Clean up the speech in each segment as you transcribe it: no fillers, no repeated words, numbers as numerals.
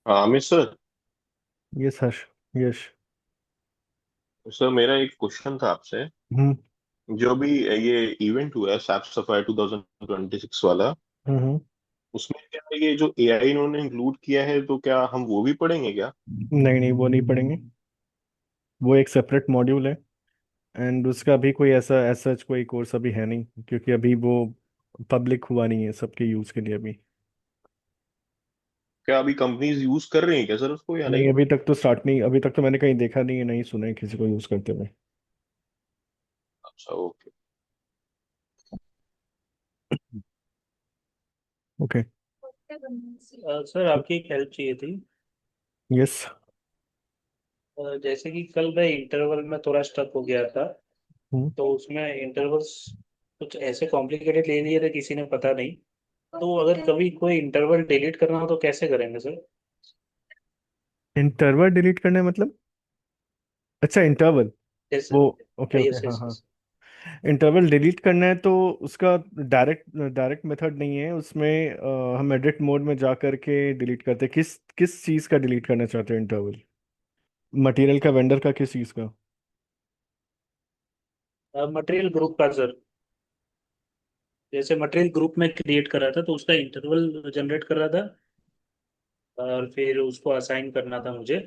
हाँ Amit sir. Yes हर्ष। यश। Sir मेरा एक क्वेश्चन था आपसे। हम्म। जो भी ये इवेंट हुआ है सैप सफायर 2026 वाला, हम्म। उसमें क्या ये जो एआई इन्होंने इंक्लूड किया है, तो क्या हम वो भी पढ़ेंगे क्या? नहीं नहीं, वो नहीं पढ़ेंगे। वो एक सेपरेट मॉड्यूल है। एंड उसका भी कोई ऐसा ऐसा कोई कोर्स अभी है नहीं, क्योंकि अभी वो पब्लिक हुआ नहीं है सबके यूज़ के लिए अभी। क्या अभी कंपनीज यूज कर रही हैं क्या सर उसको या नहीं, नहीं? अभी तक तो स्टार्ट नहीं, अभी तक तो मैंने कहीं देखा नहीं है, नहीं सुना है किसी को यूज़ करते हुए। अच्छा, ओके। ओके। सर आपकी एक हेल्प चाहिए थी। यस। जैसे कि कल मैं इंटरवल में थोड़ा स्टक हो गया था। हम्म। तो उसमें इंटरवल्स कुछ ऐसे कॉम्प्लिकेटेड ले लिए थे, किसी ने पता नहीं। तो अगर कभी कोई इंटरवल डिलीट करना हो तो कैसे करेंगे सर? इंटरवल डिलीट करना है मतलब? अच्छा, इंटरवल। जैसे वो ओके ओके, यस हाँ यस हाँ। यस। इंटरवल डिलीट करना है तो उसका डायरेक्ट डायरेक्ट मेथड नहीं है उसमें। हम एडिट मोड में जा करके डिलीट करते हैं। किस किस चीज़ का डिलीट करना चाहते हैं इंटरवल? मटेरियल का, वेंडर का, किस चीज़ का? मटेरियल ग्रुप का सर। जैसे मटेरियल ग्रुप में क्रिएट कर रहा था तो उसका इंटरवल जनरेट कर रहा था। और फिर उसको असाइन करना था मुझे,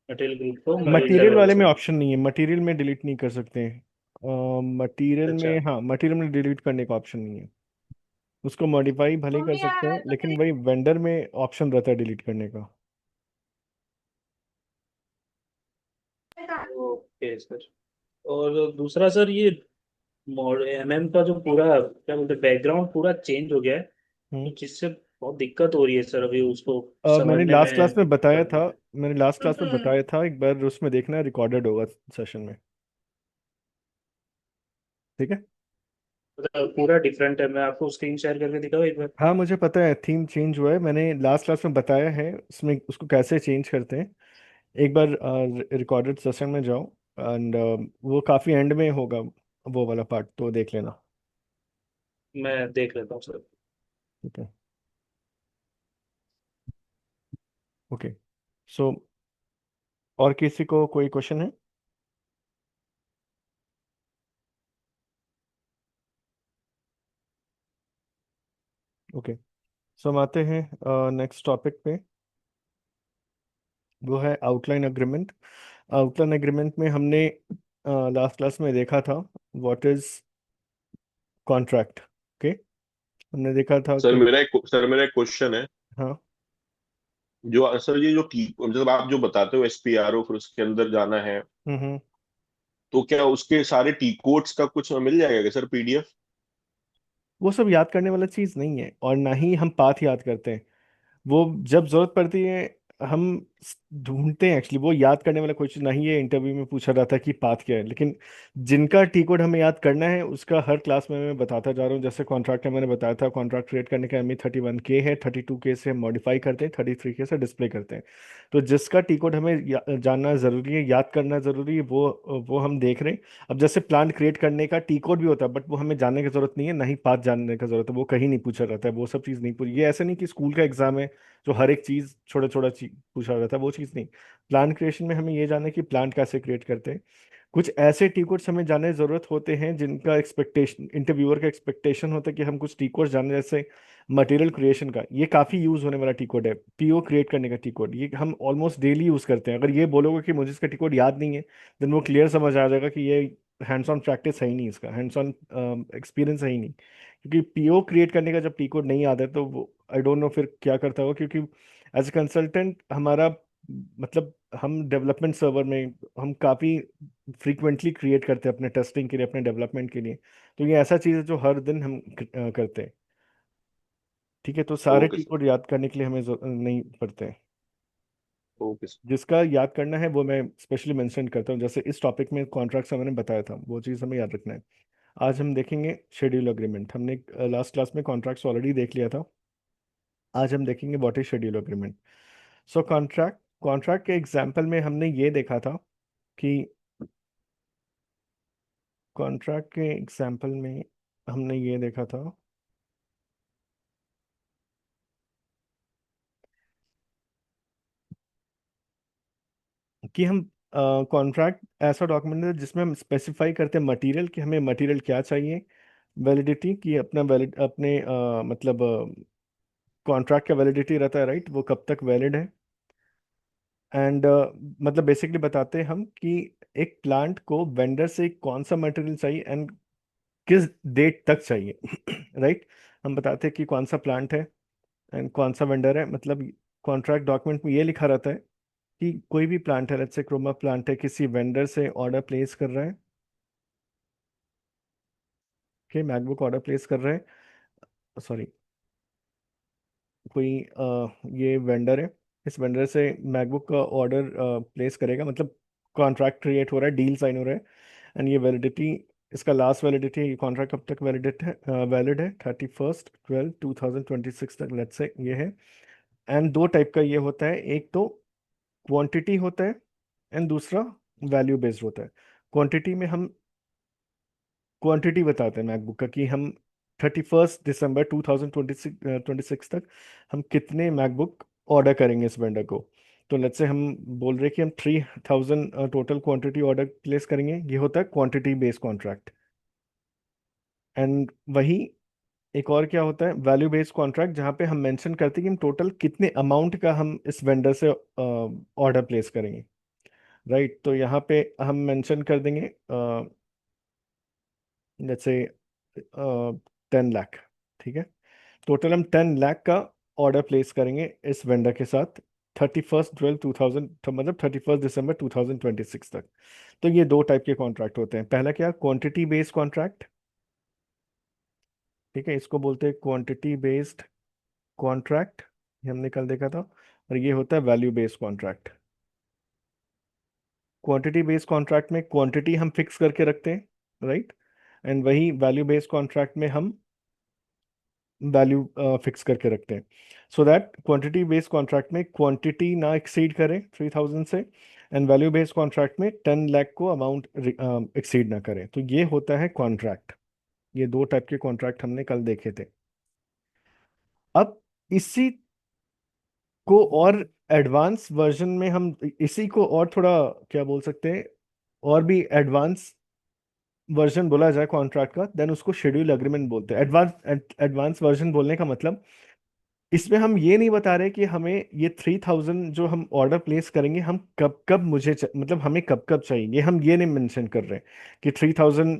मटेरियल ग्रुप को मटेरियल इंटरवल वाले में से। ऑप्शन नहीं है, मटेरियल में डिलीट नहीं कर सकते हैं। मटेरियल अच्छा। में, हाँ, मटेरियल में डिलीट करने का ऑप्शन नहीं है। उसको मॉडिफाई भले ही कर सकते हैं, लेकिन वही वेंडर में ऑप्शन रहता है डिलीट करने का। Okay sir. और दूसरा सर, ये एमएम का जो पूरा क्या बोलते हैं बैकग्राउंड पूरा चेंज हो गया है। हम्म। तो जिससे बहुत दिक्कत हो रही है सर अभी उसको मैंने समझने लास्ट क्लास में, में बताया था। करने में। मैंने लास्ट क्लास में बताया था, एक बार उसमें देखना, रिकॉर्डेड होगा सेशन में। ठीक है। मतलब पूरा डिफरेंट है। मैं आपको स्क्रीन शेयर करके दिखाऊँ एक बार? हाँ, मुझे पता है थीम चेंज हुआ है, मैंने लास्ट क्लास में बताया है उसमें उसको कैसे चेंज करते हैं। एक बार रिकॉर्डेड सेशन में जाओ। एंड वो काफ़ी एंड में होगा, वो वाला पार्ट तो देख लेना। मैं देख लेता हूँ सर। ठीक है। ओके। सो और किसी को कोई क्वेश्चन है? ओके। सो हम आते हैं नेक्स्ट टॉपिक पे। वो है आउटलाइन एग्रीमेंट। आउटलाइन एग्रीमेंट में हमने लास्ट क्लास में देखा था व्हाट इज कॉन्ट्रैक्ट। ओके। हमने देखा था कि सर मेरा एक क्वेश्चन है। हाँ। जो सर ये जो टी मतलब आप जो बताते हो एसपीआरओ, फिर उसके अंदर जाना है, हम्म। तो क्या उसके सारे टी कोड्स का कुछ मिल जाएगा क्या सर, पीडीएफ? वो सब याद करने वाला चीज़ नहीं है, और ना ही हम पाथ याद करते हैं। वो जब जरूरत पड़ती है हम ढूंढते हैं। एक्चुअली वो याद करने वाला क्वेश्चन नहीं है। इंटरव्यू में पूछा रहा था कि पाथ क्या है, लेकिन जिनका टी कोड हमें याद करना है उसका हर क्लास में मैं बताता जा रहा हूँ। जैसे कॉन्ट्रैक्ट में मैंने बताया था, कॉन्ट्रैक्ट क्रिएट करने का एम 31K है, 32K से हम मॉडिफाई करते हैं, 33K से डिस्प्ले करते हैं। तो जिसका टी कोड हमें जानना ज़रूरी है, याद करना ज़रूरी है, वो हम देख रहे हैं। अब जैसे प्लान क्रिएट करने का टी कोड भी होता है, बट वो हमें जानने की जरूरत नहीं है, ना ही पाथ जानने का जरूरत है। वो कहीं नहीं पूछा रहता है, वो सब चीज़ नहीं पूछी। ये ऐसा नहीं कि स्कूल का एग्जाम है जो हर एक चीज छोटा छोटा चीज पूछा जाता है, वो चीज नहीं। प्लान क्रिएशन में हमें ये जानना है कि प्लान कैसे क्रिएट करते हैं। कुछ ऐसे टी कोड्स हमें जानने की जरूरत होते हैं जिनका एक्सपेक्टेशन, इंटरव्यूअर का एक्सपेक्टेशन होता है कि हम कुछ टी कोड्स जाने। जैसे मटेरियल क्रिएशन का ये काफी यूज होने वाला टी कोड है। पीओ क्रिएट करने का टी कोड, ये हम ऑलमोस्ट डेली यूज करते हैं। अगर ये बोलोगे कि मुझे इसका टी कोड याद नहीं है, देन वो क्लियर समझ आ जाएगा कि ये हैंड्स ऑन प्रैक्टिस है ही नहीं, इसका हैंड्स ऑन एक्सपीरियंस है ही नहीं। क्योंकि पीओ क्रिएट करने का जब टी कोड नहीं याद है तो वो आई डोंट नो फिर क्या करता होगा। क्योंकि एज ए कंसल्टेंट हमारा मतलब, हम डेवलपमेंट सर्वर में हम काफ़ी फ्रीक्वेंटली क्रिएट करते हैं अपने टेस्टिंग के लिए, अपने डेवलपमेंट के लिए। तो ये ऐसा चीज़ है जो हर दिन हम करते हैं। ठीक है, तो सारे ओके टी सर। कोड याद करने के लिए हमें नहीं पड़ते हैं। Okay sir. जिसका याद करना है वो मैं स्पेशली मेंशन करता हूँ। जैसे इस टॉपिक में कॉन्ट्रैक्ट से मैंने बताया था, वो चीज़ हमें याद रखना है। आज हम देखेंगे शेड्यूल एग्रीमेंट। हमने लास्ट क्लास में कॉन्ट्रैक्ट्स ऑलरेडी देख लिया था। आज हम देखेंगे what is schedule agreement. So contract contract के एग्जाम्पल में हमने ये देखा था कि कॉन्ट्रैक्ट के एग्जाम्पल में हमने ये देखा था कि हम कॉन्ट्रैक्ट ऐसा डॉक्यूमेंट है जिसमें हम स्पेसिफाई करते हैं मटेरियल, कि हमें मटेरियल क्या चाहिए, वैलिडिटी की अपना वैलिड अपने मतलब कॉन्ट्रैक्ट का वैलिडिटी रहता है, राइट, वो कब तक वैलिड है। एंड मतलब बेसिकली बताते हैं हम कि एक प्लांट को वेंडर से कौन सा मटेरियल चाहिए एंड किस डेट तक चाहिए राइट। हम बताते हैं कि कौन सा प्लांट है एंड कौन सा वेंडर है। मतलब कॉन्ट्रैक्ट डॉक्यूमेंट में ये लिखा रहता है कि कोई भी प्लांट है, लेट्स से क्रोमा प्लांट है, किसी वेंडर से ऑर्डर प्लेस कर रहा है, ओके, मैकबुक ऑर्डर प्लेस कर रहा है, सॉरी, कोई ये वेंडर है, इस वेंडर से मैकबुक का ऑर्डर प्लेस करेगा, मतलब कॉन्ट्रैक्ट क्रिएट हो रहा है, डील साइन हो रहा है। एंड ये वैलिडिटी, इसका लास्ट वैलिडिटी, ये कॉन्ट्रैक्ट कब तक वैलिड है 31/12/2026 तक, लेट्स से ये है। एंड दो टाइप का ये होता है, एक तो क्वांटिटी होता है एंड दूसरा वैल्यू बेस्ड होता है। क्वांटिटी में हम क्वांटिटी बताते हैं मैकबुक का, कि हम 31 दिसंबर 2026 तक हम कितने मैकबुक ऑर्डर करेंगे इस वेंडर को। तो लेट्स से हम बोल रहे हैं कि हम 3000 टोटल क्वांटिटी ऑर्डर प्लेस करेंगे, ये होता है क्वांटिटी बेस्ड कॉन्ट्रैक्ट। एंड वही एक और क्या होता है, वैल्यू बेस्ड कॉन्ट्रैक्ट, जहाँ पे हम मेंशन करते हैं कि हम टोटल कितने अमाउंट का हम इस वेंडर से ऑर्डर प्लेस करेंगे, राइट। तो यहाँ पे हम मेंशन कर देंगे जैसे 10 लाख, ठीक है। टोटल हम 10 लाख का ऑर्डर प्लेस करेंगे इस वेंडर के साथ 31/12/2000, मतलब 31 दिसंबर 2026 तक। तो ये दो टाइप के कॉन्ट्रैक्ट होते हैं। पहला क्या, क्वांटिटी बेस्ड कॉन्ट्रैक्ट, ठीक है, इसको बोलते हैं क्वांटिटी बेस्ड कॉन्ट्रैक्ट, ये हमने कल देखा था। और ये होता है value based contract. Quantity based contract में क्वांटिटी हम फिक्स करके रखते हैं, राइट। एंड वही वैल्यू बेस्ड कॉन्ट्रैक्ट में हम वैल्यू फिक्स करके रखते हैं, so that quantity based contract में क्वांटिटी ना एक्सीड करे 3000 से, एंड वैल्यू बेस्ड कॉन्ट्रैक्ट में 10 लाख को अमाउंट एक्सीड ना करे। तो ये होता है कॉन्ट्रैक्ट। ये दो टाइप के कॉन्ट्रैक्ट हमने कल देखे थे। अब इसी को और एडवांस वर्जन में हम इसी को और थोड़ा क्या बोल सकते हैं, और भी एडवांस वर्जन बोला जाए कॉन्ट्रैक्ट का, देन उसको शेड्यूल एग्रीमेंट बोलते हैं। एडवांस वर्जन बोलने का मतलब, इसमें हम ये नहीं बता रहे कि हमें ये 3000 जो हम ऑर्डर प्लेस करेंगे, हम कब कब मतलब हमें कब कब चाहिए, ये हम ये नहीं मेंशन कर रहे कि 3000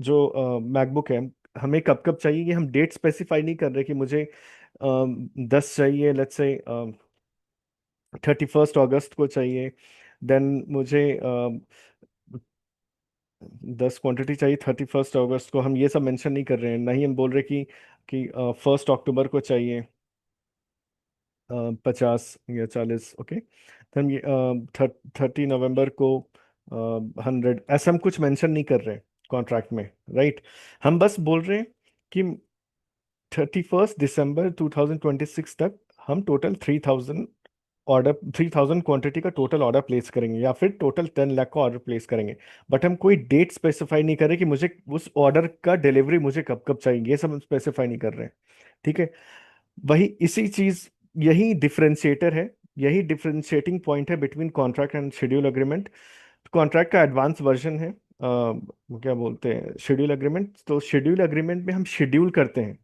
जो मैकबुक है हमें कब कब चाहिए, ये हम डेट स्पेसिफाई नहीं कर रहे कि मुझे 10 चाहिए, लेट्स से 31 अगस्त को चाहिए, देन मुझे 10 क्वांटिटी चाहिए 31 अगस्त को। हम ये सब मेंशन नहीं कर रहे हैं, नहीं हम बोल रहे कि 1 अक्टूबर को चाहिए 50 या 40, ओके। तो हम ये 30 नवंबर को 100, ऐसा हम कुछ मेंशन नहीं कर रहे कॉन्ट्रैक्ट में, राइट। हम बस बोल रहे हैं कि 31 दिसंबर 2026 तक हम टोटल 3000 क्वांटिटी का टोटल ऑर्डर प्लेस करेंगे, या फिर टोटल 10 लाख का ऑर्डर प्लेस करेंगे। बट हम कोई डेट स्पेसिफाई नहीं कर रहे कि मुझे उस ऑर्डर का डिलीवरी मुझे कब कब चाहिए, ये सब हम स्पेसिफाई नहीं कर रहे हैं, ठीक है। वही इसी चीज, यही डिफरेंशिएटर है, यही डिफरेंशिएटिंग पॉइंट है between contract and schedule agreement. Contract का एडवांस वर्जन है क्या बोलते हैं, शेड्यूल एग्रीमेंट। तो शेड्यूल एग्रीमेंट में हम शेड्यूल करते हैं,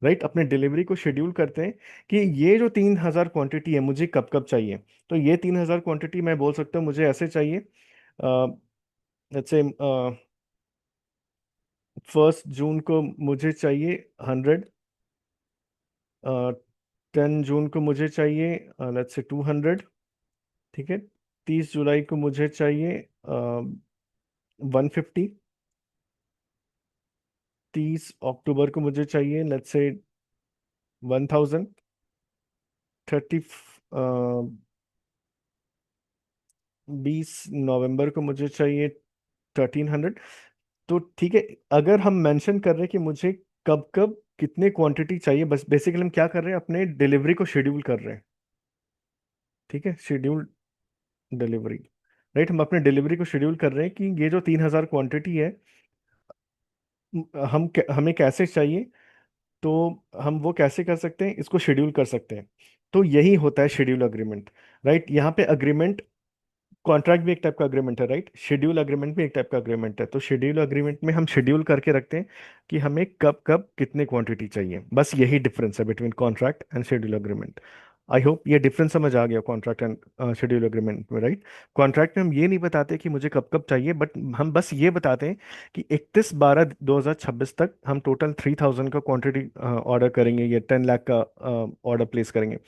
राइट, अपने डिलीवरी को शेड्यूल करते हैं कि ये जो 3000 क्वांटिटी है मुझे कब कब चाहिए। तो ये 3000 क्वांटिटी मैं बोल सकता हूँ मुझे ऐसे चाहिए, लेट्स से 1 जून को मुझे चाहिए 100, 10 जून को मुझे चाहिए लेट्स से 200, ठीक है। 30 जुलाई को मुझे चाहिए 150, 30 अक्टूबर को मुझे चाहिए लेट्स से 1000, 30 20 नवंबर को मुझे चाहिए 1300। तो ठीक है, अगर हम मेंशन कर रहे हैं कि मुझे कब कब कितने क्वांटिटी चाहिए, बस बेसिकली हम क्या कर रहे हैं, अपने डिलीवरी को शेड्यूल कर रहे हैं, ठीक है, शेड्यूल डिलीवरी, राइट। हम अपने डिलीवरी को शेड्यूल कर रहे हैं कि ये जो 3000 क्वांटिटी है हमें कैसे चाहिए। तो हम वो कैसे कर सकते हैं, इसको शेड्यूल कर सकते हैं। तो यही होता है शेड्यूल अग्रीमेंट, राइट। यहाँ पे अग्रीमेंट कॉन्ट्रैक्ट भी एक टाइप का अग्रीमेंट है, राइट? शेड्यूल अग्रीमेंट भी एक टाइप का अग्रीमेंट है। तो शेड्यूल अग्रीमेंट में हम शेड्यूल करके रखते हैं कि हमें कब कब कितने क्वांटिटी चाहिए। बस यही डिफरेंस है between contract and schedule agreement. I hope ये डिफरेंस समझ आ गया कॉन्ट्रैक्ट एंड शेड्यूल अग्रीमेंट में, राइट? कॉन्ट्रैक्ट में हम ये नहीं बताते कि मुझे कब कब चाहिए, बट हम बस ये बताते हैं कि 31/12/2026 तक हम टोटल 3000 का क्वांटिटी ऑर्डर करेंगे, या 10 लाख का ऑर्डर प्लेस करेंगे।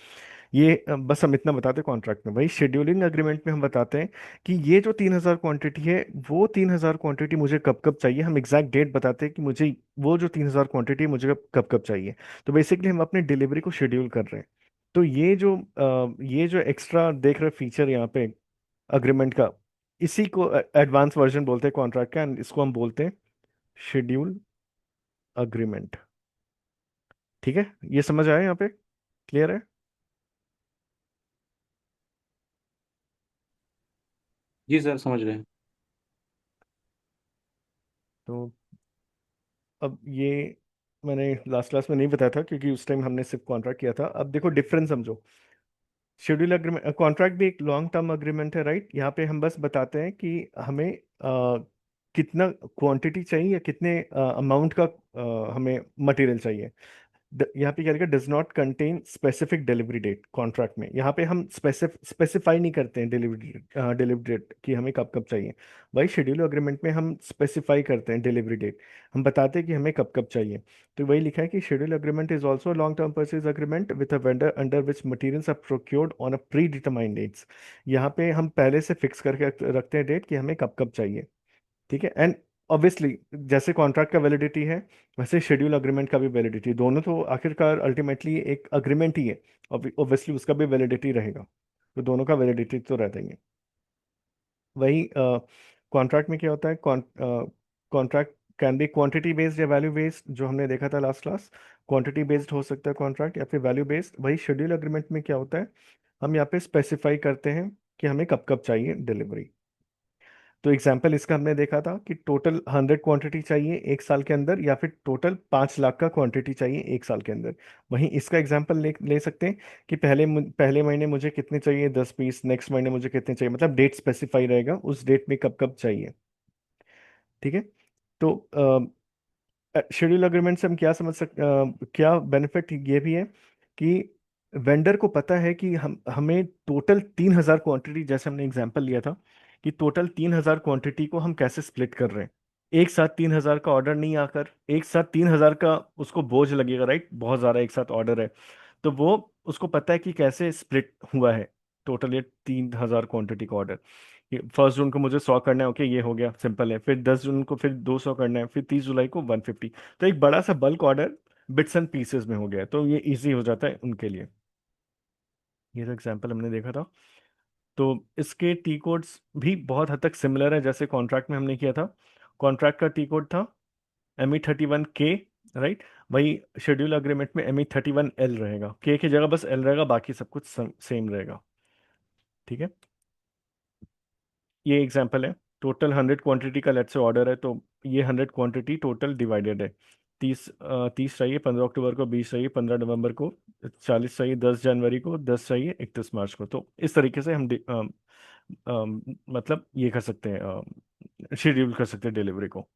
ये बस हम इतना बताते हैं कॉन्ट्रैक्ट में। वही शेड्यूलिंग अग्रीमेंट में हम बताते हैं कि ये जो 3000 क्वांटिटी है, वो 3000 क्वांटिटी मुझे कब कब चाहिए। हम एग्जैक्ट डेट बताते हैं कि मुझे वो जो 3000 क्वांटिटी है मुझे कब कब चाहिए। तो बेसिकली हम अपनी डिलीवरी को शेड्यूल कर रहे हैं। तो ये जो एक्स्ट्रा देख रहे फीचर यहाँ पे अग्रीमेंट का, इसी को एडवांस वर्जन बोलते हैं कॉन्ट्रैक्ट का, एंड इसको हम बोलते हैं शेड्यूल अग्रीमेंट। ठीक है, ये समझ आया यहाँ पे? क्लियर है? जी सर, समझ गए। तो अब ये मैंने लास्ट क्लास में नहीं बताया था, क्योंकि उस टाइम हमने सिर्फ कॉन्ट्रैक्ट किया था। अब देखो डिफरेंस समझो। शेड्यूल अग्रीमेंट, कॉन्ट्रैक्ट भी एक लॉन्ग टर्म अग्रीमेंट है, राइट? यहाँ पे हम बस बताते हैं कि हमें कितना क्वांटिटी चाहिए, या कितने अमाउंट का हमें मटेरियल चाहिए। यहाँ पे क्या लिखा, does not contain specific delivery date. Contract में यहाँ पे हम स्पेसिफाई नहीं करते हैं डिलीवरी डेट कि हमें कब कब चाहिए। वही शेड्यूल अग्रीमेंट में हम स्पेसिफाई करते हैं डिलीवरी डेट। हम बताते हैं कि हमें कब कब चाहिए। तो वही लिखा है कि schedule agreement is also long term purchase agreement with a vendor under which materials are procured on a predetermined dates. यहाँ पे हम पहले से फिक्स करके रखते हैं डेट कि हमें कब कब चाहिए। ठीक है। एंड ऑब्वियसली जैसे कॉन्ट्रैक्ट का वैलिडिटी है, वैसे शेड्यूल अग्रीमेंट का भी वैलिडिटी, दोनों तो आखिरकार अल्टीमेटली एक अग्रीमेंट ही है। ऑब्वियसली उसका भी वैलिडिटी रहेगा। तो दोनों का वैलिडिटी तो रहता ही है। वही कॉन्ट्रैक्ट में क्या होता है, contract can be quantity based या वैल्यू बेस्ड, जो हमने देखा था लास्ट क्लास। क्वांटिटी बेस्ड हो सकता है कॉन्ट्रैक्ट, या फिर वैल्यू बेस्ड। वही शेड्यूल अग्रीमेंट में क्या होता है, हम यहाँ पे स्पेसिफाई करते हैं कि हमें कब कब चाहिए डिलीवरी। तो एग्जाम्पल इसका हमने देखा था कि टोटल 100 क्वांटिटी चाहिए एक साल के अंदर, या फिर टोटल 5 लाख का क्वांटिटी चाहिए एक साल के अंदर। वहीं इसका एग्जाम्पल ले सकते हैं कि पहले महीने मुझे कितने चाहिए, 10 पीस। नेक्स्ट महीने मुझे कितने चाहिए, मतलब डेट स्पेसिफाई रहेगा उस डेट में कब कब चाहिए। ठीक है। तो शेड्यूल अग्रीमेंट से हम क्या क्या बेनिफिट ये भी है कि वेंडर को पता है कि हमें टोटल 3000 क्वांटिटी, जैसे हमने एग्जांपल लिया था कि टोटल 3000 क्वांटिटी को हम कैसे स्प्लिट कर रहे हैं। एक साथ 3000 का ऑर्डर नहीं आकर एक साथ 3000 का उसको बोझ लगेगा, राइट? बहुत ज़्यादा एक साथ ऑर्डर है। तो वो उसको पता है कि कैसे स्प्लिट हुआ है टोटल ये 3000 क्वांटिटी का ऑर्डर। 1 जून को मुझे 100 करना है, ओके ये हो गया, सिंपल है। फिर 10 जून को फिर 200 करना है, फिर 30 जुलाई को 150। तो एक बड़ा सा bulk order bits and pieces में हो गया है, तो ये इजी हो जाता है उनके लिए। ये तो एग्जाम्पल हमने देखा था। तो इसके टी कोड्स भी बहुत हद तक सिमिलर है जैसे कॉन्ट्रैक्ट में हमने किया था। कॉन्ट्रैक्ट का टी कोड था ME31K, राइट? वही शेड्यूल अग्रीमेंट में ME31L रहेगा। के की जगह बस एल रहेगा, बाकी सब कुछ सेम रहेगा। ठीक है। ये एग्जांपल है। टोटल 100 क्वांटिटी का लेट से ऑर्डर है, तो ये 100 क्वांटिटी टोटल डिवाइडेड है। 30 चाहिए 15 अक्टूबर को, 20 चाहिए 15 नवंबर को, 40 चाहिए 10 जनवरी को, 10 चाहिए 31 मार्च को। तो इस तरीके से हम मतलब ये कर सकते हैं, शेड्यूल कर सकते हैं डिलीवरी को।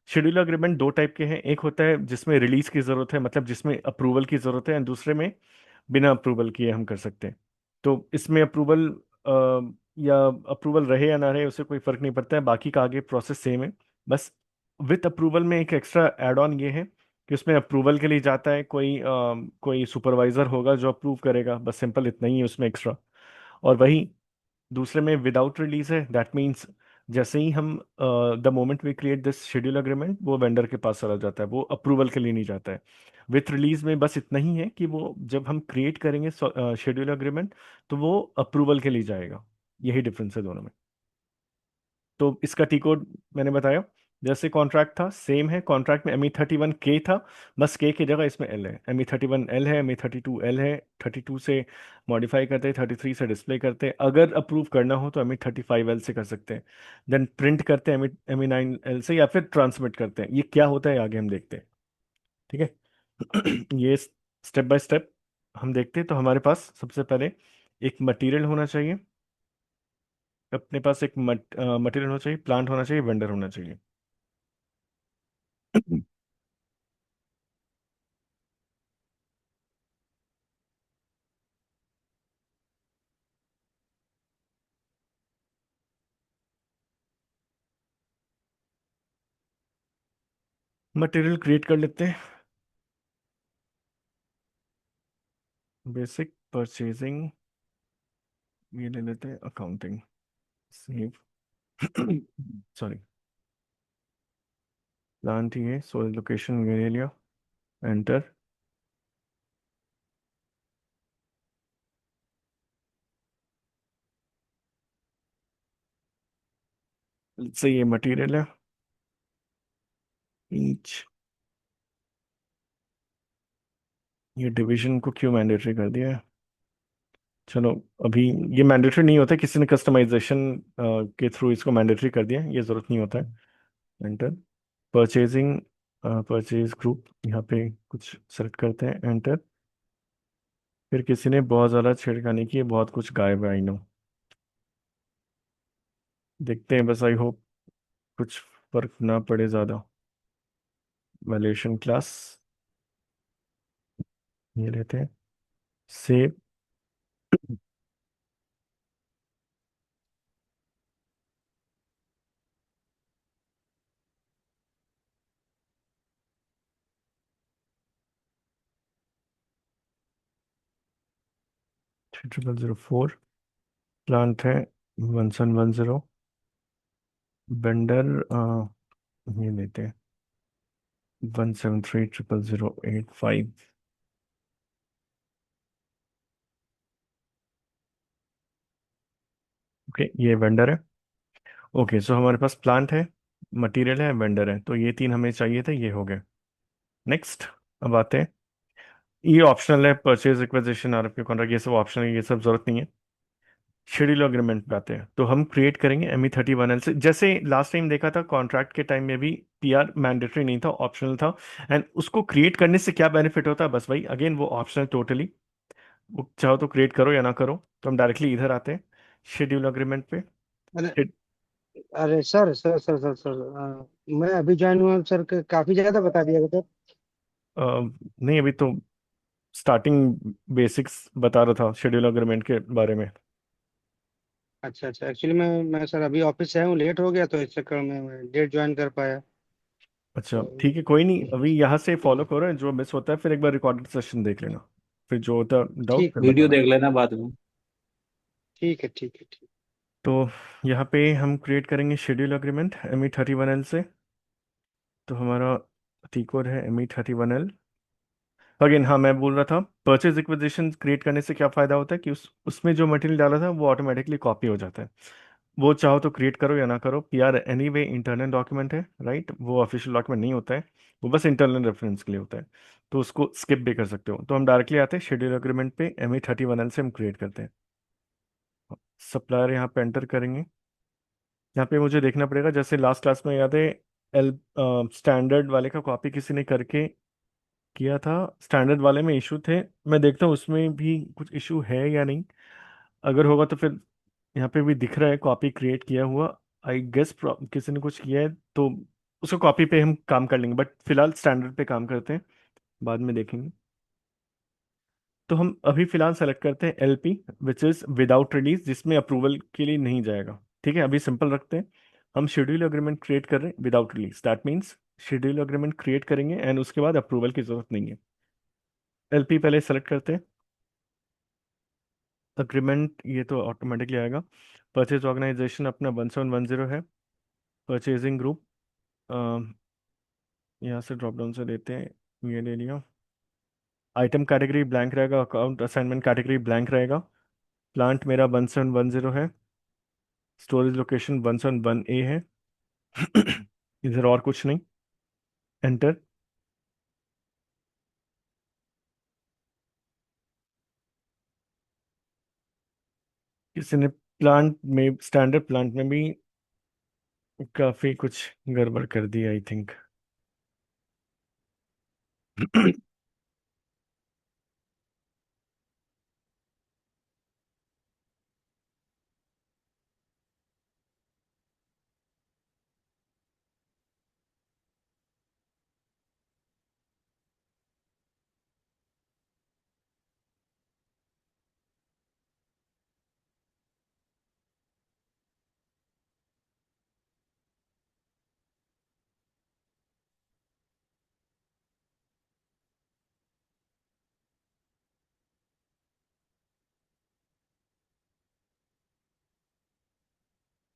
शेड्यूल अग्रीमेंट दो टाइप के हैं। एक होता है जिसमें रिलीज की जरूरत है, मतलब जिसमें अप्रूवल की जरूरत है, एंड दूसरे में बिना अप्रूवल किए हम कर सकते हैं। तो इसमें अप्रूवल या अप्रूवल रहे या ना रहे उससे कोई फर्क नहीं पड़ता है, बाकी का आगे प्रोसेस सेम है। बस विथ अप्रूवल में एक एक्स्ट्रा एड ऑन ये है कि उसमें अप्रूवल के लिए जाता है कोई सुपरवाइजर होगा जो अप्रूव करेगा, बस सिंपल इतना ही है उसमें एक्स्ट्रा। और वही दूसरे में विदाउट रिलीज है। दैट मीन्स जैसे ही हम the moment we create this schedule agreement, वो वेंडर के पास चला जाता है, वो अप्रूवल के लिए नहीं जाता है। विथ रिलीज में बस इतना ही है कि वो जब हम क्रिएट करेंगे शेड्यूल अग्रीमेंट, तो वो अप्रूवल के लिए जाएगा। यही डिफरेंस है दोनों में। तो इसका टी कोड मैंने बताया, जैसे कॉन्ट्रैक्ट था सेम है। कॉन्ट्रैक्ट में ME31K था, बस के की जगह इसमें एल है। ME31L है, ME32L है। 32 से मॉडिफाई करते हैं, 33 से डिस्प्ले करते हैं। अगर अप्रूव करना हो तो ME35L से कर सकते हैं। देन प्रिंट करते हैं ME9L से, या फिर ट्रांसमिट करते हैं। ये क्या होता है आगे हम देखते हैं। ठीक है। ये स्टेप बाय स्टेप हम देखते हैं। तो हमारे पास सबसे पहले एक मटेरियल होना चाहिए। अपने पास एक मटेरियल होना चाहिए, प्लांट होना चाहिए, वेंडर होना चाहिए। मटेरियल क्रिएट कर लेते हैं। बेसिक परचेजिंग, ये ले लेते हैं। Accounting, save. सॉरी, प्लांट ही है, सोल लोकेशन ये ले लिया। एंटर। से ये मटेरियल है। ईच, ये डिवीजन को क्यों मैंडेटरी कर दिया है? चलो, अभी ये मैंडेटरी नहीं होता है, किसी ने कस्टमाइजेशन के थ्रू इसको मैंडेटरी कर दिया है, ये ज़रूरत नहीं होता है। एंटर। परचेजिंग, परचेज ग्रुप, यहाँ पे कुछ सेलेक्ट करते हैं। एंटर। फिर किसी ने बहुत ज़्यादा छेड़खानी की है, बहुत कुछ गायब है, आई नो। देखते हैं, बस आई होप कुछ फर्क ना पड़े ज़्यादा। वैल्यूएशन क्लास, ये लेते हैं। Save. Three triple zero four, plant है 1710। वेंडर ये लेते हैं 1730085। ओके, ये वेंडर है। ओके, सो हमारे पास प्लांट है, मटेरियल है, वेंडर है, तो ये तीन हमें चाहिए थे, ये हो गए। नेक्स्ट, अब आते हैं। ये ऑप्शनल है, परचेज रिक्वेजिशन आरएफपी कॉन्ट्रैक्ट, ये सब ऑप्शनल है, ये सब जरूरत नहीं है। शेड्यूल अग्रीमेंट पे आते हैं, तो हम क्रिएट करेंगे ME31L से। जैसे लास्ट टाइम देखा था, कॉन्ट्रैक्ट के टाइम में भी PR मैंडेटरी नहीं था, ऑप्शनल था। एंड उसको क्रिएट करने से क्या बेनिफिट होता है, बस भाई अगेन वो ऑप्शनल टोटली, वो चाहो तो क्रिएट करो या ना करो। तो हम डायरेक्टली इधर आते हैं, शेड्यूल अग्रीमेंट पे। अरे Shed- अरे सर, मैं अभी ज्वाइन हुआ हूँ सर, काफी ज्यादा बता दिया सर। नहीं, अभी तो स्टार्टिंग बेसिक्स बता रहा था शेड्यूल अग्रीमेंट के बारे में। अच्छा अच्छा, एक्चुअली मैं सर अभी ऑफिस से आया हूँ, लेट हो गया तो इस चक्कर में मैं लेट ज्वाइन कर पाया। अच्छा, तो ठीक है, कोई नहीं, अभी यहाँ से फॉलो करो, जो मिस होता है फिर एक बार रिकॉर्डेड सेशन देख लेना। फिर जो होता डाउट ठीक फिर वीडियो बताना। देख लेना बाद में। ठीक है ठीक है ठीक। तो यहाँ पे हम क्रिएट करेंगे शेड्यूल अग्रीमेंट ME31L से। तो हमारा टी कोड है ME31L। अगेन, हाँ, मैं बोल रहा था, परचेज रिक्वेजिशन क्रिएट करने से क्या फ़ायदा होता है कि उसमें जो मटेरियल डाला था वो ऑटोमेटिकली कॉपी हो जाता है। वो चाहो तो क्रिएट करो या ना करो, PR एनीवे इंटरनल डॉक्यूमेंट है, राइट, वो ऑफिशियल डॉक्यूमेंट नहीं होता है, वो बस इंटरनल रेफरेंस के लिए होता है। तो उसको स्किप भी कर सकते हो। तो हम डायरेक्टली आते हैं शेड्यूल अग्रीमेंट पे, ME31L से हम क्रिएट करते हैं। सप्लायर यहाँ पे एंटर करेंगे। यहाँ पे मुझे देखना पड़ेगा, जैसे लास्ट क्लास में याद है, एल स्टैंडर्ड वाले का कॉपी किसी ने करके किया था, स्टैंडर्ड वाले में इशू थे। मैं देखता हूँ उसमें भी कुछ इशू है या नहीं। अगर होगा तो फिर यहाँ पे भी दिख रहा है कॉपी क्रिएट किया हुआ, आई गेस किसी ने कुछ किया है, तो उसको कॉपी पे हम काम कर लेंगे, बट फिलहाल स्टैंडर्ड पे काम करते हैं, बाद में देखेंगे। तो हम अभी फिलहाल सेलेक्ट करते हैं LP, which is without release, जिसमें अप्रूवल के लिए नहीं जाएगा। ठीक है, अभी सिंपल रखते हैं। हम शेड्यूल अग्रीमेंट क्रिएट कर रहे हैं without release, that means schedule agreement create करेंगे एंड उसके बाद अप्रूवल की जरूरत नहीं है। LP पहले सेलेक्ट करते हैं। अग्रीमेंट ये तो ऑटोमेटिकली आएगा। परचेज ऑर्गेनाइजेशन अपना 1710 है। परचेजिंग ग्रुप, यहाँ से ड्रॉप डाउन से लेते हैं, ये ले लिया। आइटम कैटेगरी ब्लैंक रहेगा, अकाउंट असाइनमेंट कैटेगरी ब्लैंक रहेगा। प्लांट मेरा 1710 है। स्टोरेज लोकेशन 171A है। इधर और कुछ नहीं। एंटर। किसी ने प्लांट में, स्टैंडर्ड प्लांट में भी काफी कुछ गड़बड़ कर दी, आई थिंक।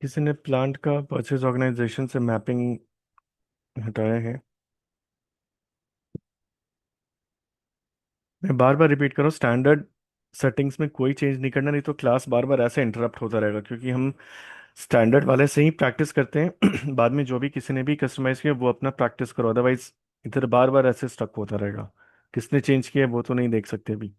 किसी ने प्लांट का परचेज ऑर्गेनाइजेशन से मैपिंग हटाया है। मैं बार बार रिपीट करूँ, स्टैंडर्ड सेटिंग्स में कोई चेंज नहीं करना, नहीं तो क्लास बार बार ऐसे इंटरप्ट होता रहेगा, क्योंकि हम स्टैंडर्ड वाले से ही प्रैक्टिस करते हैं। बाद में जो भी किसी ने भी कस्टमाइज किया वो अपना प्रैक्टिस करो, अदरवाइज इधर बार बार ऐसे स्टक होता रहेगा। किसने चेंज किया है वो तो नहीं देख सकते अभी।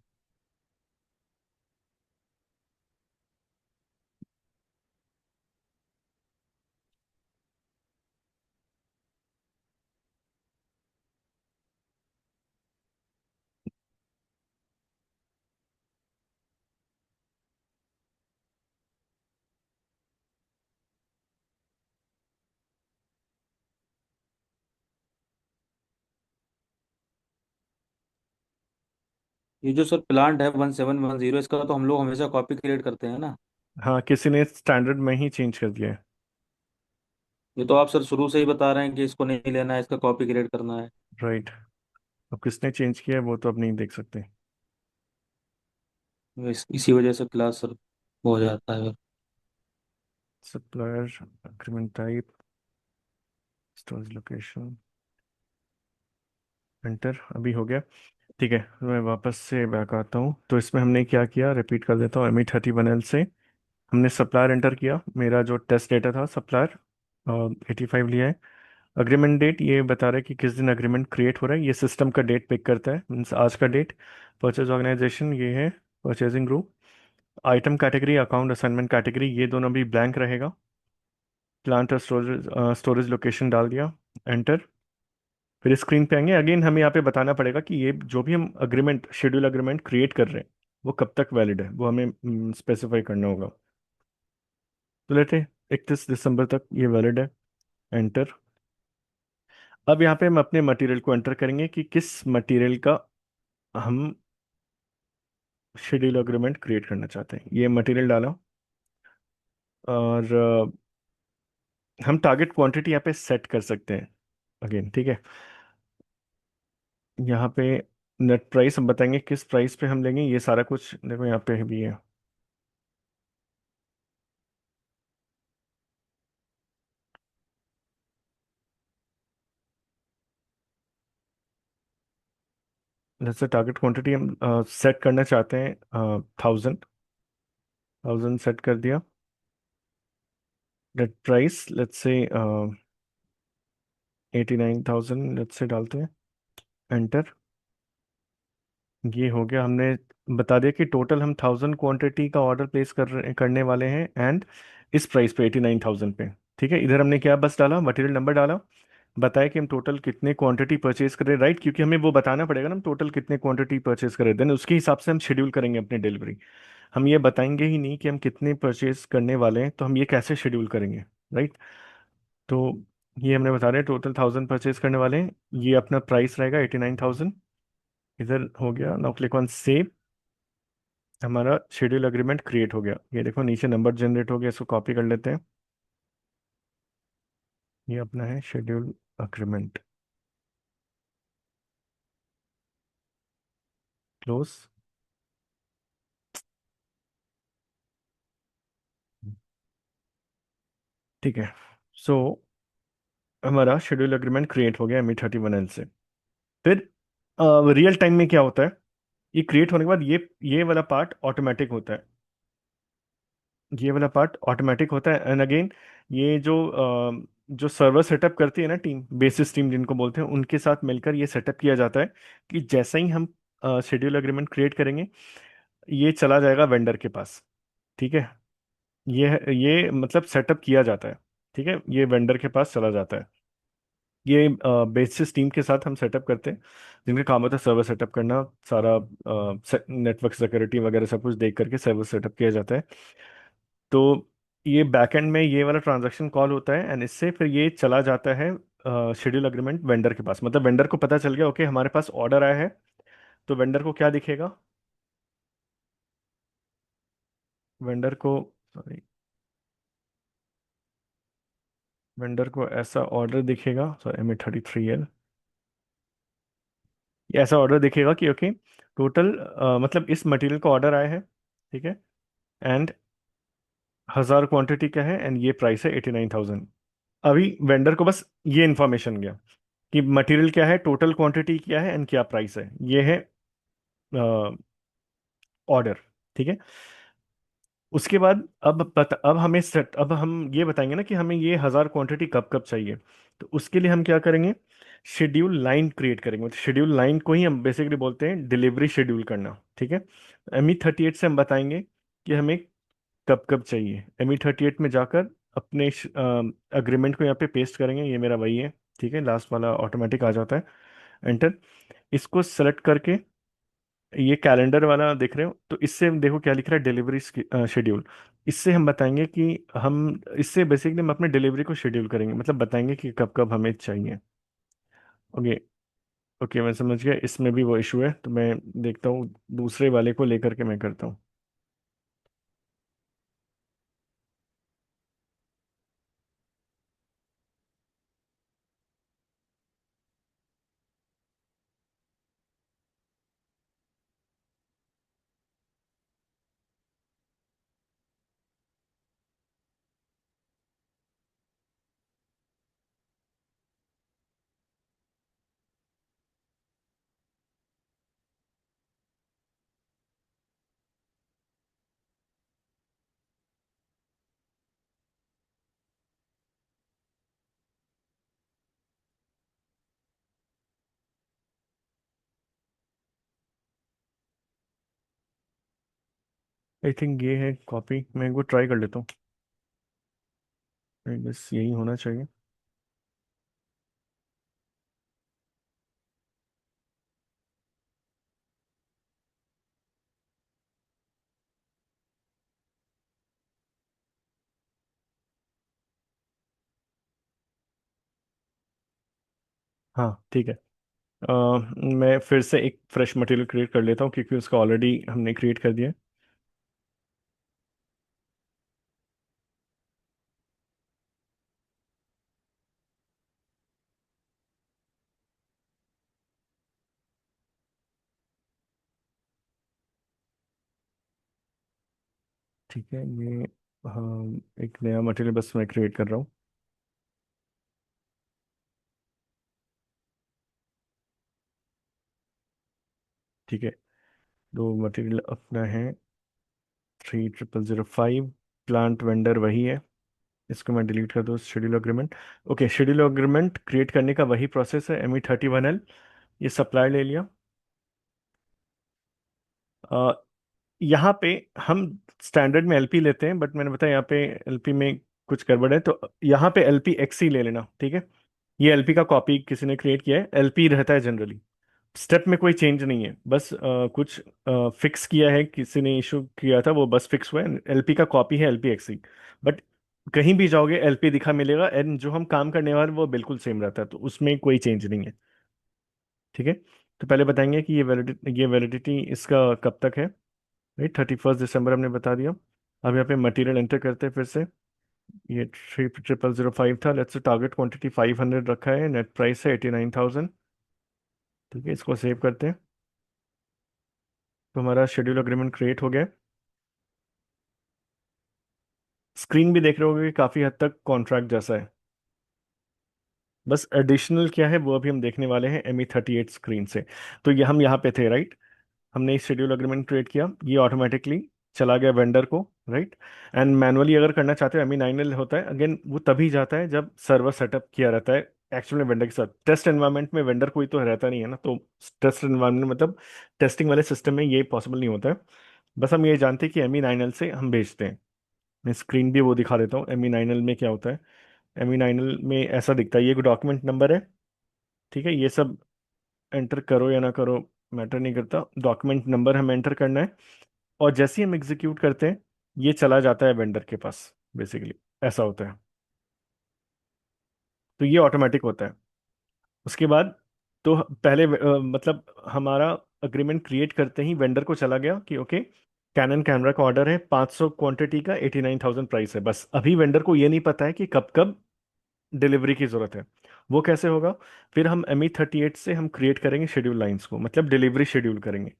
ये जो सर प्लांट है 1710, इसका तो हम लोग हमेशा कॉपी क्रिएट करते हैं ना। हाँ, किसी ने स्टैंडर्ड में ही चेंज कर दिया है। ये तो आप सर शुरू से ही बता रहे हैं कि इसको नहीं लेना है, इसका कॉपी क्रिएट करना है। राइट। अब किसने चेंज किया है वो तो अब नहीं देख सकते। इसी वजह से क्लास सर हो जाता है। Supplier agreement type, storage location, enter, अभी हो गया। ठीक है, मैं वापस से बैक आता हूँ। तो इसमें हमने क्या किया, रिपीट कर देता हूँ। ME31L से हमने सप्लायर एंटर किया, मेरा जो टेस्ट डेटा था सप्लायर 85 लिया है। अग्रीमेंट डेट ये बता रहा है कि किस दिन अग्रीमेंट क्रिएट हो रहा है, ये सिस्टम का डेट पिक करता है, मीन्स आज का डेट। परचेज ऑर्गेनाइजेशन ये है, purchasing group. Item category, account assignment category, ये दोनों भी ब्लैंक रहेगा। प्लांट और स्टोरेज स्टोरेज लोकेशन डाल दिया, एंटर। फिर स्क्रीन पे आएंगे, अगेन हमें यहाँ पे बताना पड़ेगा कि ये जो भी हम अग्रीमेंट, शेड्यूल अग्रीमेंट क्रिएट कर रहे हैं वो कब तक वैलिड है, वो हमें स्पेसिफाई करना होगा। तो लेते 31 दिसंबर तक ये वैलिड है, एंटर। अब यहाँ पे हम अपने मटेरियल को एंटर करेंगे कि किस मटेरियल का हम शेड्यूल अग्रीमेंट क्रिएट करना चाहते हैं। ये मटेरियल डाला, और हम टारगेट क्वांटिटी यहाँ पे सेट कर सकते हैं अगेन, ठीक है। यहाँ पे नेट प्राइस हम बताएंगे किस प्राइस पे हम लेंगे, ये सारा कुछ देखो यहाँ पे भी है। जैसे टारगेट क्वांटिटी हम सेट करना चाहते हैं 1000, 1000 सेट कर दिया। Net price let's say 89,000 let's say डालते हैं, एंटर। ये हो गया, हमने बता दिया कि टोटल हम 1000 क्वांटिटी का ऑर्डर प्लेस करने वाले हैं, एंड इस प्राइस पे 89,000 पे। ठीक है, इधर हमने क्या बस डाला, मटेरियल नंबर डाला, बताया कि हम टोटल कितने क्वांटिटी परचेज करें, राइट, क्योंकि हमें वो बताना पड़ेगा ना हम टोटल कितने क्वांटिटी परचेज करें, देन उसके हिसाब से हम शेड्यूल करेंगे अपनी डिलीवरी। हम ये बताएंगे ही नहीं कि हम कितने परचेज करने वाले हैं, तो हम ये कैसे शेड्यूल करेंगे, राइट। तो ये हमने बता रहे हैं टोटल 1000 परचेज करने वाले हैं, ये अपना प्राइस रहेगा 89,000। इधर हो गया, नाउ क्लिक ऑन सेव। हमारा शेड्यूल अग्रीमेंट क्रिएट हो गया, ये देखो नीचे नंबर जनरेट हो गया, इसको कॉपी कर लेते हैं। ये अपना है शेड्यूल अग्रीमेंट, क्लोज। ठीक है, सो हमारा शेड्यूल अग्रीमेंट क्रिएट हो गया ME31L से। फिर रियल टाइम में क्या होता है, ये क्रिएट होने के बाद ये वाला पार्ट ऑटोमेटिक होता है, ये वाला पार्ट ऑटोमेटिक होता है। एंड अगेन ये जो सर्वर सेटअप करती है ना टीम, बेसिस टीम जिनको बोलते हैं, उनके साथ मिलकर ये सेटअप किया जाता है कि जैसा ही हम शेड्यूल अग्रीमेंट क्रिएट करेंगे ये चला जाएगा वेंडर के पास। ठीक है, ये मतलब सेटअप किया जाता है, ठीक है, ये वेंडर के पास चला जाता है। ये बेसिस टीम के साथ हम सेटअप करते हैं, जिनका काम होता है सर्वर सेटअप करना, सारा नेटवर्क सिक्योरिटी वगैरह सब कुछ देख करके सर्वर सेटअप किया जाता है। तो ये बैकएंड में ये वाला ट्रांजैक्शन कॉल होता है, एंड इससे फिर ये चला जाता है शेड्यूल अग्रीमेंट वेंडर के पास, मतलब वेंडर को पता चल गया ओके हमारे पास ऑर्डर आया है, तो वेंडर को क्या दिखेगा, वेंडर को, सॉरी, वेंडर को ऐसा ऑर्डर दिखेगा, सॉरी ME33L, ये ऐसा ऑर्डर दिखेगा कि ओके टोटल मतलब इस मटेरियल का ऑर्डर आया है, ठीक है, एंड 1000 क्वांटिटी का है एंड ये प्राइस है 89,000। अभी वेंडर को बस ये इन्फॉर्मेशन गया कि मटेरियल क्या है, टोटल क्वांटिटी क्या है एंड क्या प्राइस है। ये है ऑर्डर। ठीक है। उसके बाद अब हमें सेट, अब हम ये बताएंगे ना कि हमें ये 1000 क्वांटिटी कब कब चाहिए। तो उसके लिए हम क्या करेंगे, शेड्यूल लाइन क्रिएट करेंगे। तो शेड्यूल लाइन को ही हम बेसिकली बोलते हैं डिलीवरी शेड्यूल करना। ठीक है। ME38 से हम बताएंगे कि हमें कब कब चाहिए। ME38 में जाकर अपने अग्रीमेंट को यहाँ पे पेस्ट करेंगे, ये मेरा वही है। ठीक है, लास्ट वाला ऑटोमेटिक आ जाता है, एंटर। इसको सेलेक्ट करके ये कैलेंडर वाला देख रहे हो, तो इससे हम देखो क्या लिख रहा है, डिलीवरी शेड्यूल। इससे हम बताएंगे कि हम इससे बेसिकली हम अपने डिलीवरी को शेड्यूल करेंगे, मतलब बताएंगे कि कब कब हमें चाहिए। ओके। ओके, मैं समझ गया, इसमें भी वो इशू है, तो मैं देखता हूँ दूसरे वाले को लेकर के मैं करता हूँ। आई थिंक ये है कॉपी, मैं एक बार ट्राई कर लेता हूँ। बस यही होना चाहिए। हाँ ठीक है। मैं फिर से एक फ्रेश मटेरियल क्रिएट कर लेता हूँ क्योंकि उसका ऑलरेडी हमने क्रिएट कर दिया है। ठीक है, ये हाँ, एक नया मटेरियल बस मैं क्रिएट कर रहा हूँ। ठीक है, दो मटेरियल अपना है, 3005। प्लांट वेंडर वही है, इसको मैं डिलीट कर दूँ, schedule agreement. Okay, schedule agreement create करने का वही प्रोसेस है, ME31L। ये सप्लाई ले लिया। अ, यहाँ पे हम स्टैंडर्ड में LP लेते हैं, बट मैंने बताया यहाँ पे LP में कुछ गड़बड़ है, तो यहाँ पे LPXC ले लेना। ठीक है, ये LP का कॉपी किसी ने क्रिएट किया है, LP रहता है जनरली। स्टेप में कोई चेंज नहीं है, बस कुछ फिक्स किया है, किसी ने इशू किया था, वो बस फिक्स हुआ है। LP का कॉपी है LPXC, बट कहीं भी जाओगे LP दिखा मिलेगा, एंड जो हम काम करने वाले वो बिल्कुल सेम रहता है, तो उसमें कोई चेंज नहीं है। ठीक है, तो पहले बताएंगे कि ये वैलिडिटी इसका कब तक है। राइट, 31 दिसंबर हमने बता दिया। अब यहाँ पे मटेरियल एंटर करते हैं फिर से। ये 3005 था, लेट्स से टारगेट क्वांटिटी 500 रखा है, नेट प्राइस है 89,000। ठीक है, इसको सेव करते हैं। तो हमारा शेड्यूल अग्रीमेंट क्रिएट हो गया। स्क्रीन भी देख रहे होगे कि काफ़ी हद तक कॉन्ट्रैक्ट जैसा है। बस एडिशनल क्या है वो अभी हम देखने वाले हैं ME38 स्क्रीन से। तो ये हम यहाँ पे थे, राइट। हमने एक शेड्यूल अग्रीमेंट क्रिएट किया, ये ऑटोमेटिकली चला गया वेंडर को, राइट। एंड मैनुअली अगर करना चाहते हो, ME9L होता है, अगेन वो तभी जाता है जब सर्वर सेटअप किया रहता है एक्चुअली वेंडर के साथ। टेस्ट एनवायरनमेंट में वेंडर कोई तो रहता नहीं है ना, तो टेस्ट एनवायरनमेंट मतलब टेस्टिंग वाले सिस्टम में ये पॉसिबल नहीं होता है। बस हम ये जानते हैं कि ME9L से हम भेजते हैं। मैं स्क्रीन भी वो दिखा देता हूँ, ME9L में क्या होता है। ME9L में ऐसा दिखता है, ये डॉक्यूमेंट नंबर है। ठीक है, ये सब एंटर करो या ना करो मैटर नहीं करता, डॉक्यूमेंट नंबर हमें एंटर करना है। और जैसे ही हम एग्जीक्यूट करते हैं, ये चला जाता है वेंडर के पास, बेसिकली ऐसा होता है। तो ये ऑटोमेटिक होता है। उसके बाद तो पहले मतलब हमारा अग्रीमेंट क्रिएट करते ही वेंडर को चला गया कि ओके, कैनन कैमरा का ऑर्डर है 500 क्वांटिटी का, 89,000 प्राइस है। बस अभी वेंडर को ये नहीं पता है कि कब कब डिलीवरी की जरूरत है। वो कैसे होगा, फिर हम ME38 से हम क्रिएट करेंगे शेड्यूल लाइंस को, मतलब डिलीवरी शेड्यूल करेंगे।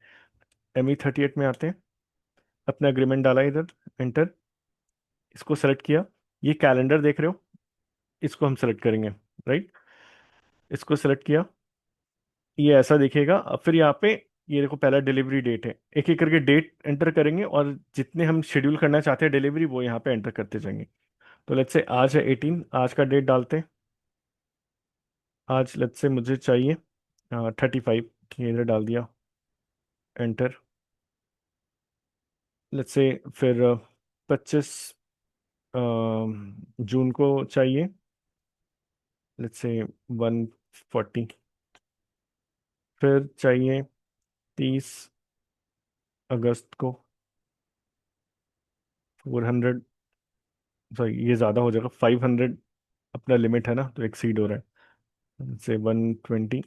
ME38 में आते हैं, अपना अग्रीमेंट डाला इधर, एंटर। इसको सेलेक्ट किया। ये कैलेंडर देख रहे हो, इसको हम सेलेक्ट करेंगे, राइट। इसको सेलेक्ट किया, ये ऐसा दिखेगा। अब फिर यहाँ पे ये देखो पहला डिलीवरी डेट है, एक एक करके डेट एंटर करेंगे और जितने हम शेड्यूल करना चाहते हैं डिलीवरी वो यहाँ पे एंटर करते जाएंगे। तो लेट्स से आज है 18, आज का डेट डालते हैं। आज लेट्स से मुझे चाहिए 35, ये इधर डाल दिया, एंटर। लेट्स से फिर 25 जून को चाहिए, लेट्स से 140। फिर चाहिए 30 अगस्त को 400, सॉरी ये ज़्यादा हो जाएगा, 500 अपना लिमिट है ना, तो एक्सीड हो रहा है, से 120।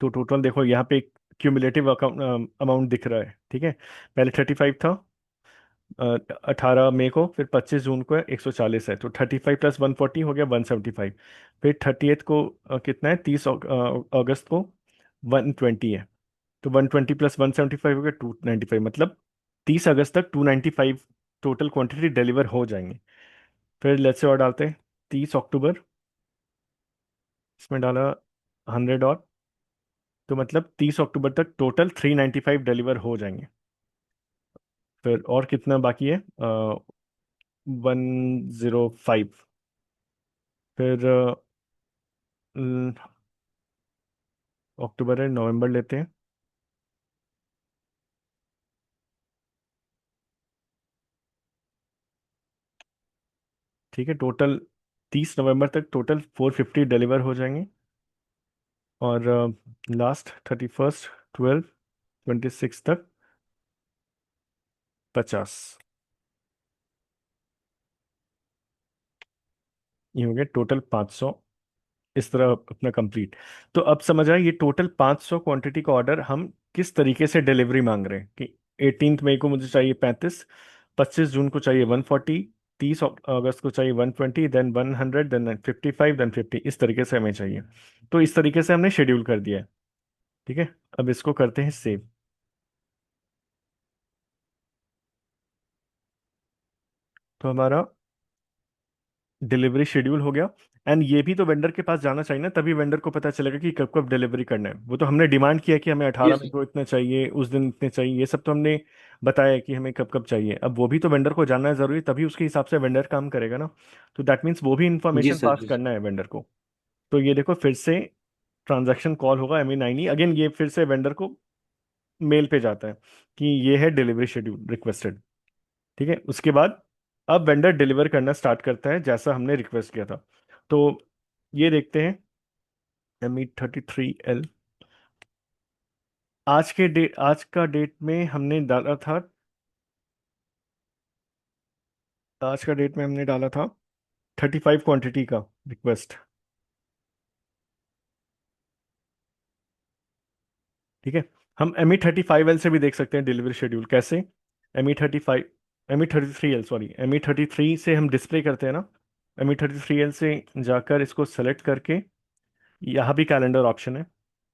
तो टोटल देखो यहाँ पे क्यूमुलेटिव अकाउंट अमाउंट दिख रहा है, ठीक है। पहले 35 था 18 मई को, फिर 25 जून को है 140 है, तो 35 प्लस 140 हो गया 175। फिर 30th को कितना है, 30 अगस्त को 120 है, तो 120 प्लस 175 हो गया 295, मतलब 30 अगस्त तक 295 टोटल क्वांटिटी डिलीवर हो जाएंगे। फिर लेट्स से और डालते हैं 30 अक्टूबर, इसमें डाला 100 और, तो मतलब 30 अक्टूबर तक टोटल 395 डिलीवर हो जाएंगे। फिर और कितना बाकी है, 105। फिर अक्टूबर है, नवंबर लेते हैं। ठीक है, टोटल 30 नवंबर तक टोटल 450 डिलीवर हो जाएंगे। और लास्ट 31, 12, 26 तक 50। ये हो गया टोटल 500, इस तरह अपना कंप्लीट। तो अब समझ आए ये टोटल 500 क्वांटिटी का ऑर्डर हम किस तरीके से डिलीवरी मांग रहे हैं, कि 18 मई को मुझे चाहिए 35, 25 जून को चाहिए 140, 30 अगस्त को चाहिए 120, देन 100, देन 55, देन 50, इस तरीके से हमें चाहिए। तो इस तरीके से हमने शेड्यूल कर दिया है, ठीक है। अब इसको करते हैं सेव। तो हमारा डिलीवरी शेड्यूल हो गया। एंड ये भी तो वेंडर के पास जाना चाहिए ना, तभी वेंडर को पता चलेगा कि कब कब डिलीवरी करना है। वो तो हमने डिमांड किया कि हमें 18 मई यस को इतना चाहिए, उस दिन इतने चाहिए, ये सब तो हमने बताया कि हमें कब कब चाहिए। अब वो भी तो वेंडर को जानना है जरूरी, तभी उसके हिसाब से वेंडर काम करेगा ना। तो दैट मीन्स वो भी जी इंफॉर्मेशन सर, पास जी सर। करना है वेंडर को। तो ये देखो फिर से ट्रांजैक्शन कॉल होगा ME9, अगेन ये फिर से वेंडर को मेल पे जाता है कि ये है डिलीवरी शेड्यूल रिक्वेस्टेड, ठीक है। उसके बाद अब वेंडर डिलीवर करना स्टार्ट करता है जैसा हमने रिक्वेस्ट किया था। तो ये देखते हैं ME33L, आज का डेट में हमने डाला था, आज का डेट में हमने डाला था 35 क्वांटिटी का रिक्वेस्ट, ठीक है। हम ME35L से भी देख सकते हैं डिलीवरी शेड्यूल कैसे। ME35, ME33L, सॉरी, ME33 से हम डिस्प्ले करते हैं ना, ME33L से जाकर इसको सेलेक्ट करके, यहाँ भी कैलेंडर ऑप्शन है,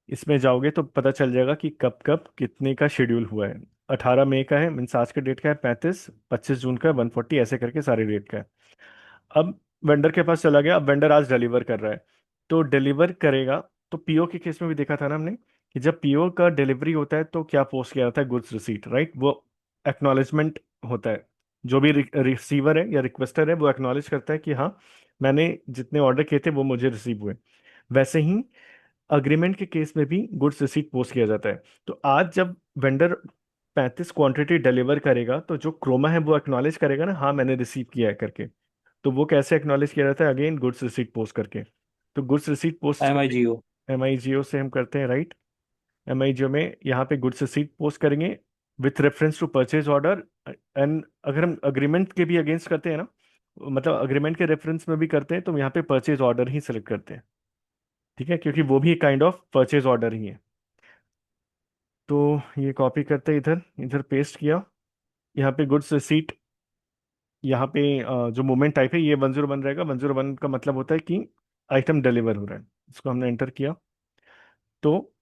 इसमें जाओगे तो पता चल जाएगा कि कब कब कितने का शेड्यूल हुआ है। 18 मई का है, मीन्स आज के डेट का है 35, 25 जून का 140, ऐसे करके सारे डेट का है। अब वेंडर के पास चला गया, अब वेंडर आज डिलीवर कर रहा है, तो डिलीवर करेगा। तो PO के केस में भी देखा था ना हमने कि जब PO का डिलीवरी होता है तो क्या पोस्ट किया जाता है, गुड्स रिसीट, राइट। वो एक्नॉलेजमेंट होता है, जो भी रिसीवर है या रिक्वेस्टर है वो एक्नॉलेज करता है कि हाँ मैंने जितने ऑर्डर किए थे वो मुझे रिसीव हुए। वैसे ही अग्रीमेंट के केस में भी गुड्स रिसीट पोस्ट किया जाता है। तो आज जब वेंडर 35 क्वांटिटी डिलीवर करेगा तो जो क्रोमा है वो एक्नॉलेज करेगा ना, हाँ मैंने रिसीव किया है करके। तो वो कैसे एक्नॉलेज किया जाता है, अगेन गुड्स रिसीट पोस्ट करके। तो गुड्स रिसीट पोस्ट करने MIGO। MIGO से हम करते हैं, राइट। MIGO में यहाँ पे गुड्स रिसीट पोस्ट करेंगे with reference to purchase order. And अगर हम अग्रीमेंट के भी अगेंस्ट करते हैं ना, मतलब अग्रीमेंट के रेफरेंस में भी करते हैं, तो यहाँ पे परचेज ऑर्डर ही सिलेक्ट करते हैं, ठीक है, क्योंकि वो भी काइंड ऑफ परचेज ऑर्डर ही है। तो ये कॉपी करते इधर इधर पेस्ट किया, यहाँ पे गुड्स रिसीट, यहाँ पे जो मूवमेंट टाइप है ये 101 रहेगा। 101 का मतलब होता है कि आइटम डिलीवर हो रहा है। इसको हमने एंटर किया, तो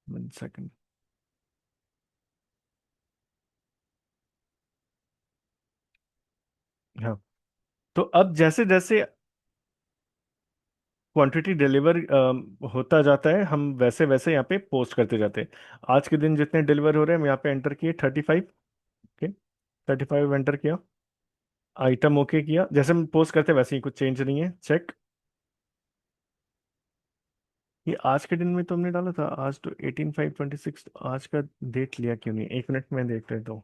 1 सेकंड। हाँ, तो अब जैसे जैसे क्वांटिटी डिलीवर होता जाता है, हम वैसे वैसे यहाँ पे पोस्ट करते जाते हैं। आज के दिन जितने डिलीवर हो रहे हैं हम यहाँ पे एंटर किए 35। ओके, 35 एंटर किया, आइटम ओके किया, जैसे हम पोस्ट करते हैं वैसे ही, कुछ चेंज नहीं है, चेक। ये आज के दिन में तुमने डाला था, आज तो 18/5/26, आज का डेट लिया क्यों नहीं? 1 मिनट में देख लेता हूँ।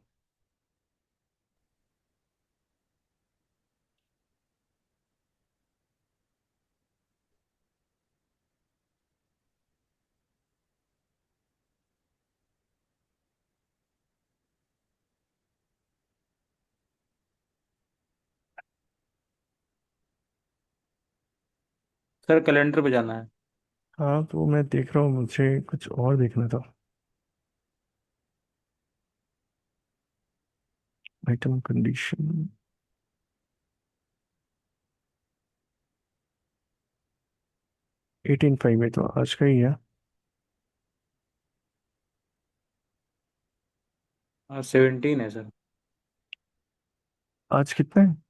सर कैलेंडर पे जाना है। हाँ, तो मैं देख रहा हूँ, मुझे कुछ और देखना था। आइटम कंडीशन 18/5 है, तो आज का ही है। 17 है सर। आज कितना है?